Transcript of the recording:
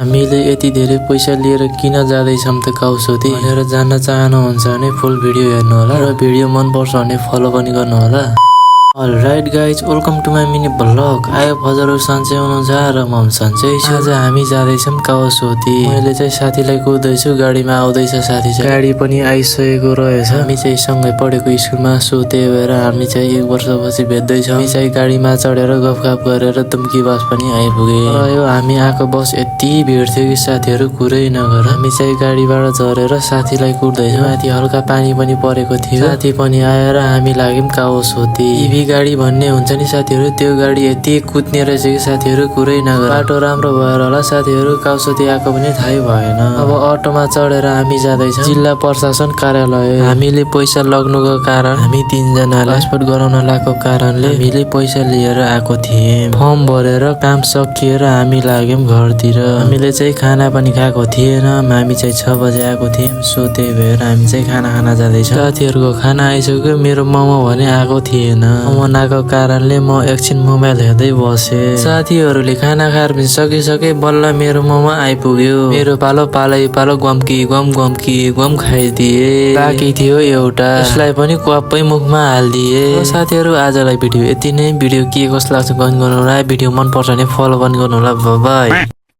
हामीले यति धेरै पैसा लिएर किन जाँदैछौँ त काउसोती भनेर जान्न चाहनुहुन्छ भने फुल भिडियो हेर्नु होला र भिडियो मन पर्छ भने फलो पनि गर्नु होला। Alright guys, welcome to my mini blog. आयो फजरहरू सन्चै हुनुहुन्छ र म सन्चै छु। आज हामी जाँदैछौँ काउसोती। मैले चाहिँ साथीलाई कुर्दैछु, गाडीमा आउँदैछ साथी चाहिँ। गाडी पनि आइसकेको रहेछ। हामी चाहिँ सँगै पढेको स्कुलमा, सो त्यही भएर हामी चाहिँ 1 वर्षपछि भेट्दैछौँ। हामी चाहिँ गाडीमा चढेर गफगाफ गरेर दुम्की बस पनि आइपुगे। र यो हामी आएको बस यति भिड थियो कि साथीहरू कुरै नगर। हामी चाहिँ गाडीबाट झरेर साथीलाई कुर्दैछौँ। माथि हल्का पानी पनि परेको थियो। साथी पनि आएर हामी लाग्यौँ काउसोती। गाडी भन्ने हुन्छ नि साथीहरू, त्यो गाडी यति कुद्ने रहेछ कि साथीहरू कुरै नगर। बाटो राम्रो भएर होला साथीहरू काउसोती आएको पनि थाहै भएन। अब अटोमा चढेर हामी जाँदैछौँ जिल्ला प्रशासन कार्यालय। हामीले पैसा लग्नुको कारण हामी 3 जनाले पासपोर्ट गराउन लागेको कारणले हामीले पैसा लिएर आएको थियौँ। फर्म भरेर काम सकिएर हामी लाग्यौँ घरतिर। हामीले चाहिँ खाना पनि खाएको थिएन। हामी चाहिँ 6 बजे आएको थियौँ, सो त्यही भएर हामी चाहिँ खाना खान जाँदैछौँ। साथीहरूको खाना आइसक्यो, मेरो मोमो भने आएको थिएन। मनाको कारणले म एकछिन मोबाइल हेर्दै बसे। साथीहरूले खाना खाएर पनि सकिसके, बल्ल मेरो मोमो आइपुग्यो। मेरो पालो गम खाइदिए। बाँकी थियो एउटा, यसलाई पनि क्वापै मुखमा हालिदिए। साथीहरू आजलाई भिडियो यति नै। भिडियो के कस्तो लाग्छ कमेन्ट गर्नु होला। भिडियो मन पर्छ भने फलो पनि गर्नु होला। बाइ।